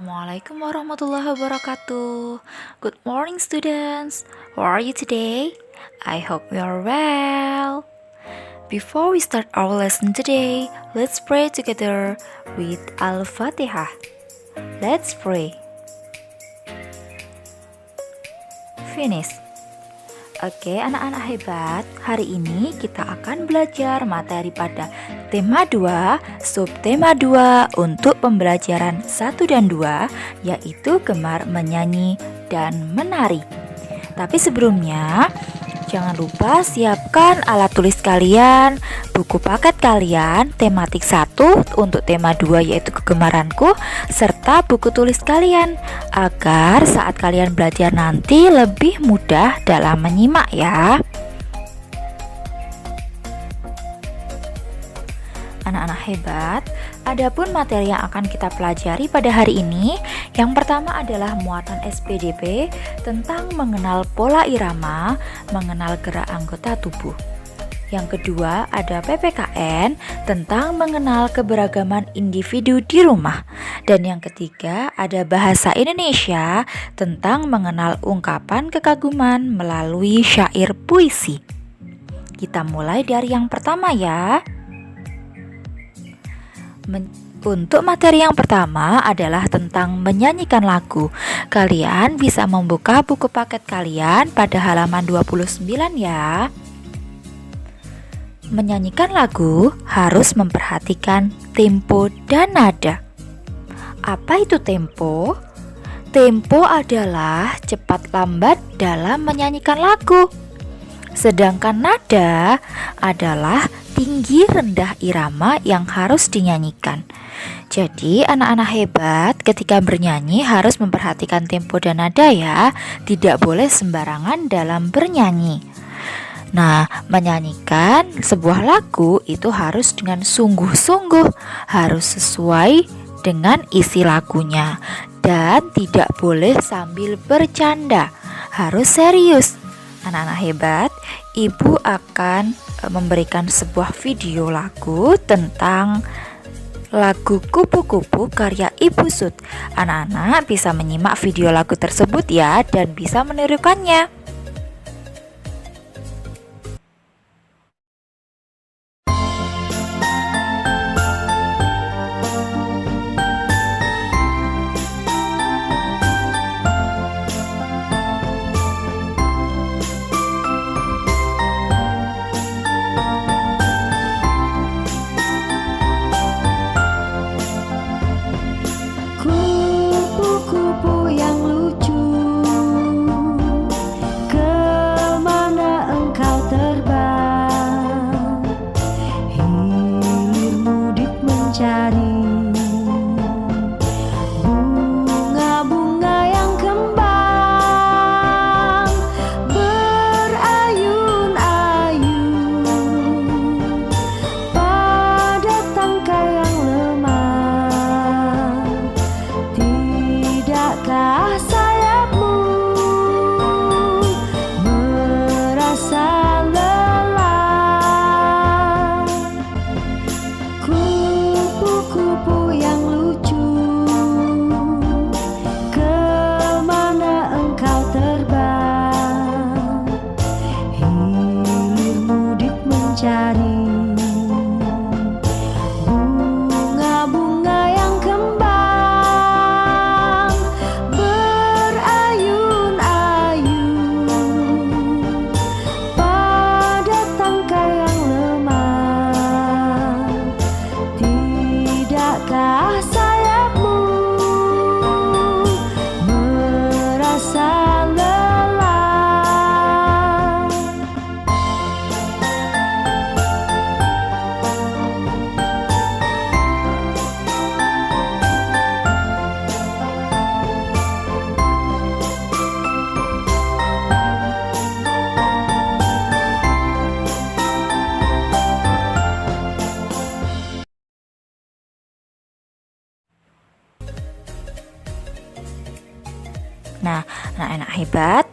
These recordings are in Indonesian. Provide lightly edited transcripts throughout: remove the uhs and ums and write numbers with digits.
Assalamualaikum warahmatullahi wabarakatuh. Good morning students. How are you today? I hope you are well. Before we start our lesson today, let's pray together with Al-Fatihah. Let's pray. Finish. Oke, anak-anak hebat, hari ini kita akan belajar materi pada tema 2, subtema 2 untuk pembelajaran 1 dan 2, yaitu gemar menyanyi dan menari. Tapi sebelumnya, jangan lupa siapkan alat tulis kalian, buku paket kalian, tematik 1 untuk tema 2 yaitu kegemaranku, serta buku tulis kalian agar saat kalian belajar nanti lebih mudah dalam menyimak ya. Anak-anak hebat, adapun materi yang akan kita pelajari pada hari ini, yang pertama adalah muatan SPDP tentang mengenal pola irama, mengenal gerak anggota tubuh. Yang kedua ada PPKN tentang mengenal keberagaman individu di rumah. Dan yang ketiga ada bahasa Indonesia tentang mengenal ungkapan kekaguman melalui syair puisi. Kita mulai dari yang pertama ya. Untuk materi yang pertama adalah tentang menyanyikan lagu. Kalian bisa membuka buku paket kalian pada halaman 29 ya. Menyanyikan lagu harus memperhatikan tempo dan nada. Apa itu tempo? Tempo adalah cepat lambat dalam menyanyikan lagu. Sedangkan nada adalah tinggi rendah irama yang harus dinyanyikan. Jadi anak-anak hebat ketika bernyanyi harus memperhatikan tempo dan nada ya. Tidak boleh sembarangan dalam bernyanyi. Nah, menyanyikan sebuah lagu itu harus dengan sungguh-sungguh, harus sesuai dengan isi lagunya, dan tidak boleh sambil bercanda, harus serius. Anak-anak hebat, ibu akan memberikan sebuah video lagu tentang lagu Kupu-Kupu karya Ibu Sud. Anak-anak bisa menyimak video lagu tersebut ya, dan bisa menirukannya. Nah, anak-anak hebat,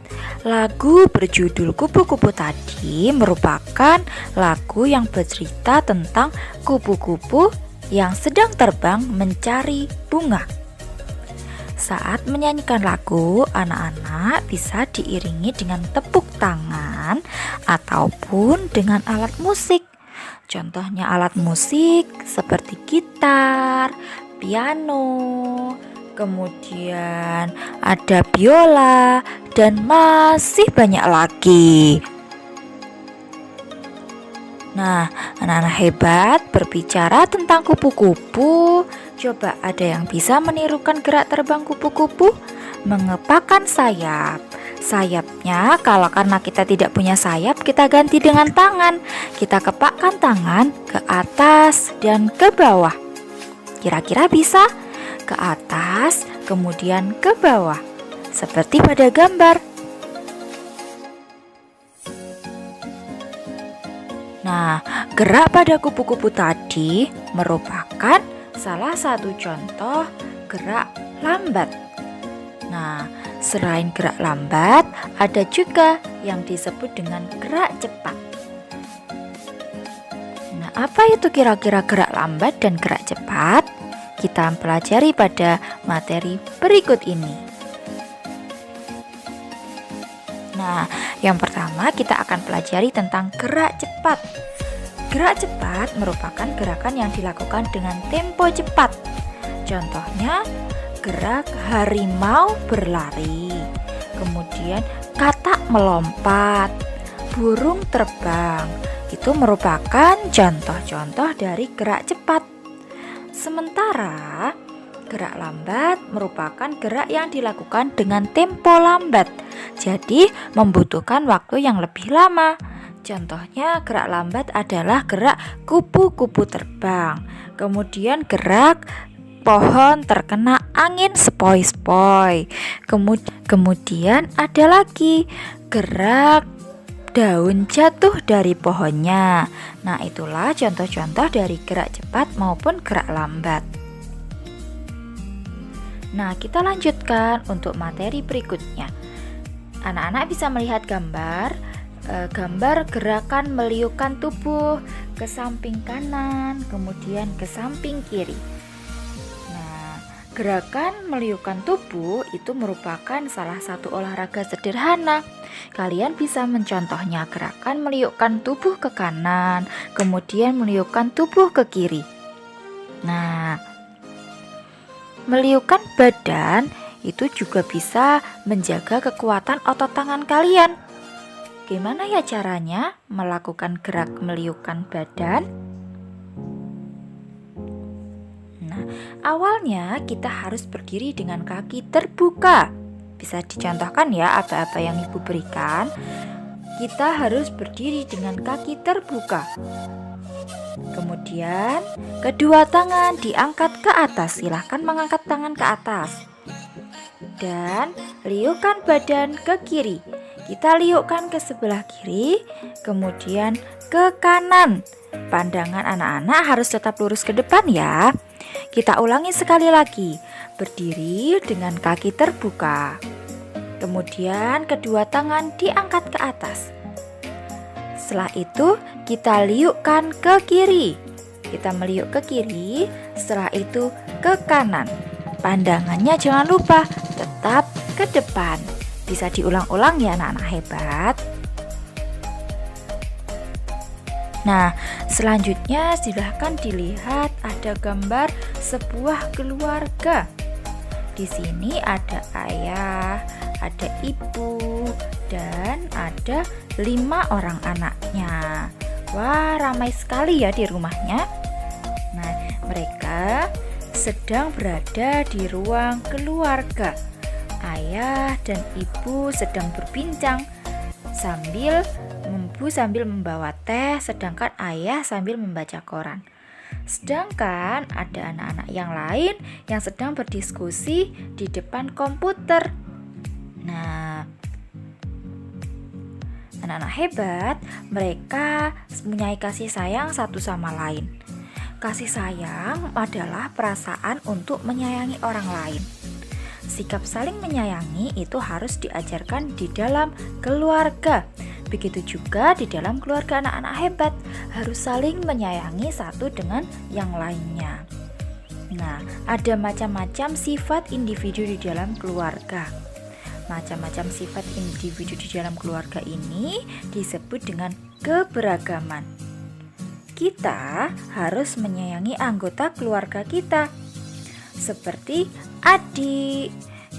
lagu berjudul Kupu-Kupu tadi merupakan lagu yang bercerita tentang kupu-kupu yang sedang terbang mencari bunga. Saat menyanyikan lagu, anak-anak bisa diiringi dengan tepuk tangan ataupun dengan alat musik. Contohnya alat musik seperti gitar, piano, kemudian ada biola, dan masih banyak lagi. Nah, anak-anak hebat berbicara tentang kupu-kupu. Coba ada yang bisa menirukan gerak terbang kupu-kupu? Mengepakkan sayap. Sayapnya karena kita tidak punya sayap, kita ganti dengan tangan. Kita kepakkan tangan ke atas dan ke bawah. Kira-kira bisa? Ke atas, kemudian ke bawah. Seperti pada gambar. Nah, gerak pada kupu-kupu tadi merupakan salah satu contoh gerak lambat. Nah, selain gerak lambat, ada juga yang disebut dengan gerak cepat. Nah, apa itu kira-kira gerak lambat dan gerak cepat? Kita pelajari pada materi berikut ini. Nah, yang pertama kita akan pelajari tentang gerak cepat. Gerak cepat merupakan gerakan yang dilakukan dengan tempo cepat. Contohnya, gerak harimau berlari, kemudian katak melompat, burung terbang. Itu merupakan contoh-contoh dari gerak cepat. Sementara gerak lambat merupakan gerak yang dilakukan dengan tempo lambat, jadi membutuhkan waktu yang lebih lama. Contohnya gerak lambat adalah gerak kupu-kupu terbang, kemudian gerak pohon terkena angin sepoi-sepoi, kemudian ada lagi gerak daun jatuh dari pohonnya. Nah, itulah contoh-contoh dari gerak cepat maupun gerak lambat. Nah, kita lanjutkan untuk materi berikutnya. Anak-anak bisa melihat gambar gerakan meliukkan tubuh ke samping kanan, kemudian ke samping kiri. Nah, gerakan meliukkan tubuh itu merupakan salah satu olahraga sederhana. Kalian bisa mencontohnya gerakan meliukkan tubuh ke kanan, kemudian meliukkan tubuh ke kiri. Nah, meliukkan badan itu juga bisa menjaga kekuatan otot tangan kalian. Gimana ya caranya melakukan gerak meliukkan badan? Nah, awalnya kita harus berdiri dengan kaki terbuka. Bisa dicontohkan ya apa-apa yang Ibu berikan. Kita harus berdiri dengan kaki terbuka. Kemudian kedua tangan diangkat ke atas. Silahkan mengangkat tangan ke atas. Dan liukkan badan ke kiri. Kita liukkan ke sebelah kiri, kemudian ke kanan. Pandangan anak-anak harus tetap lurus ke depan ya. Kita ulangi sekali lagi. Berdiri dengan kaki terbuka. Kemudian kedua tangan diangkat ke atas. Setelah itu kita liukkan ke kiri. Kita meliuk ke kiri, setelah itu ke kanan. Pandangannya jangan lupa tetap ke depan. Bisa diulang-ulang ya anak-anak hebat. Nah, selanjutnya silahkan dilihat ada gambar sebuah keluarga. Di sini ada ayah, ada ibu, dan ada 5 orang anaknya. Wah, ramai sekali ya di rumahnya. Nah, mereka sedang berada di ruang keluarga. Ayah dan ibu sedang berbincang sambil membawa teh, sedangkan ayah sambil membaca koran. Sedangkan ada anak-anak yang lain yang sedang berdiskusi di depan komputer. Nah, anak-anak hebat, mereka mempunyai kasih sayang satu sama lain. Kasih sayang adalah perasaan untuk menyayangi orang lain. Sikap saling menyayangi itu harus diajarkan di dalam keluarga. Begitu juga di dalam keluarga anak-anak hebat, harus saling menyayangi satu dengan yang lainnya. Nah, ada macam-macam sifat individu di dalam keluarga. Macam-macam sifat individu di dalam keluarga ini disebut dengan keberagaman. Kita harus menyayangi anggota keluarga kita, seperti adik,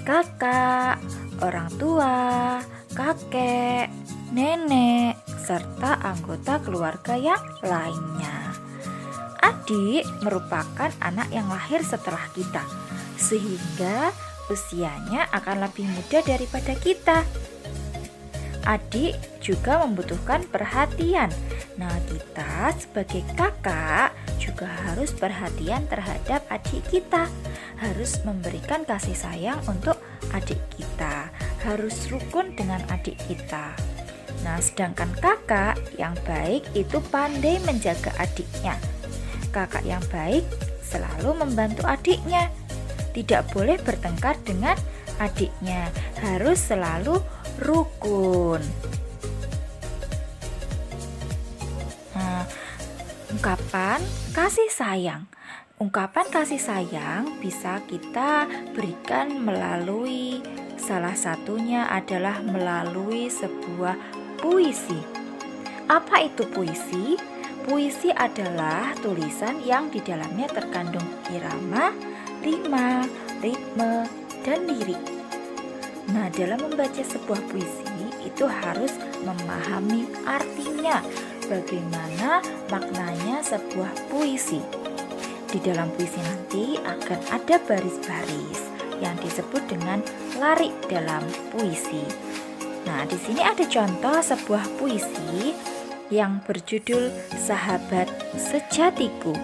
kakak, orang tua, kakek, nenek, serta anggota keluarga yang lainnya. Adik merupakan anak yang lahir setelah kita, sehingga usianya akan lebih muda daripada kita. Adik juga membutuhkan perhatian. Nah, kita sebagai kakak juga harus perhatian terhadap adik kita, harus memberikan kasih sayang untuk adik kita, harus rukun dengan adik kita. Nah, sedangkan kakak yang baik itu pandai menjaga adiknya. Kakak yang baik selalu membantu adiknya, tidak boleh bertengkar dengan adiknya, harus selalu rukun. Nah, ungkapan kasih sayang. Ungkapan kasih sayang bisa kita berikan melalui, salah satunya adalah melalui sebuah puisi. Apa itu puisi? Puisi adalah tulisan yang di dalamnya terkandung irama, rima, ritme, dan lirik. Nah, dalam membaca sebuah puisi itu harus memahami artinya, bagaimana maknanya sebuah puisi. Di dalam puisi nanti akan ada baris-baris yang disebut dengan larik dalam puisi. Nah, di sini ada contoh sebuah puisi yang berjudul Sahabat Sejatiku.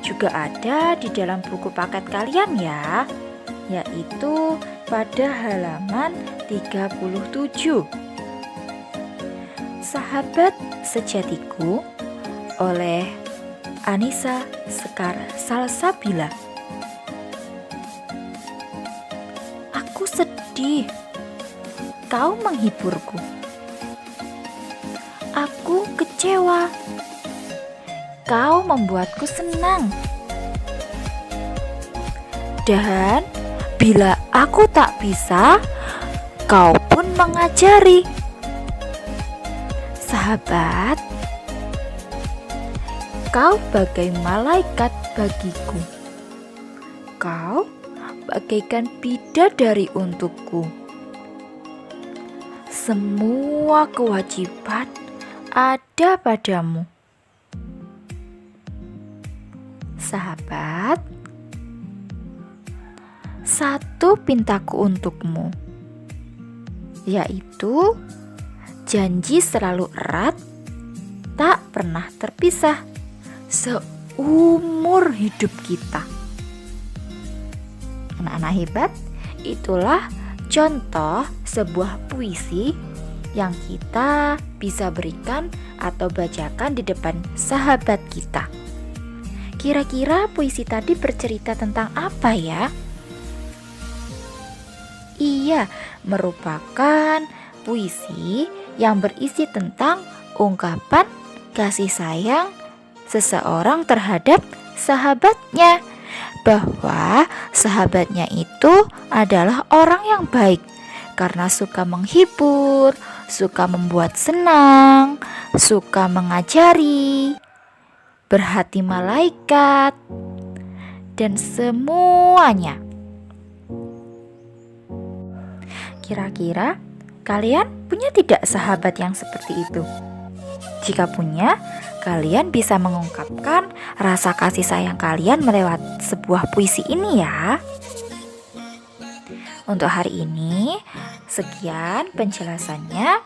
Juga ada di dalam buku paket kalian ya, yaitu pada halaman 37. Sahabat Sejatiku oleh Anissa Sekar Salsabila. Aku sedih, kau menghiburku. Aku kecewa, kau membuatku senang. Dan bila aku tak bisa, kau pun mengajari. Sahabat, kau bagai malaikat bagiku. Kau bagaikan bidadari untukku. Semua kewajiban ada padamu. Sahabat, satu pintaku untukmu, yaitu janji selalu erat, tak pernah terpisah seumur hidup kita. Anak-anak hebat, itulah contoh sebuah puisi yang kita bisa berikan atau bacakan di depan sahabat kita. Kira-kira puisi tadi bercerita tentang apa ya? Iya, merupakan puisi yang berisi tentang ungkapan kasih sayang seseorang terhadap sahabatnya, bahwa sahabatnya itu adalah orang yang baik karena suka menghibur, suka membuat senang, suka mengajari, berhati malaikat, dan semuanya. Kira-kira kalian punya tidak sahabat yang seperti itu? Jika punya, kalian bisa mengungkapkan rasa kasih sayang kalian melewat sebuah puisi ini ya. Untuk hari ini, sekian penjelasannya.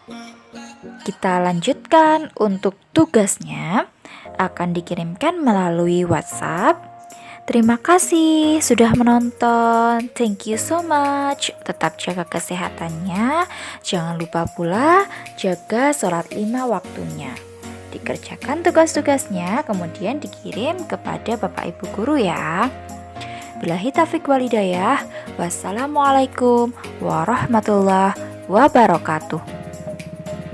Kita lanjutkan untuk tugasnya, akan dikirimkan melalui WhatsApp. Terima kasih sudah menonton. Thank you so much. Tetap jaga kesehatannya. Jangan lupa pula jaga sholat 5 waktunya. Dikerjakan tugas-tugasnya, kemudian dikirim kepada Bapak Ibu Guru ya. Billahi taufiq wal hidayah. Wassalamualaikum warahmatullahi wabarakatuh.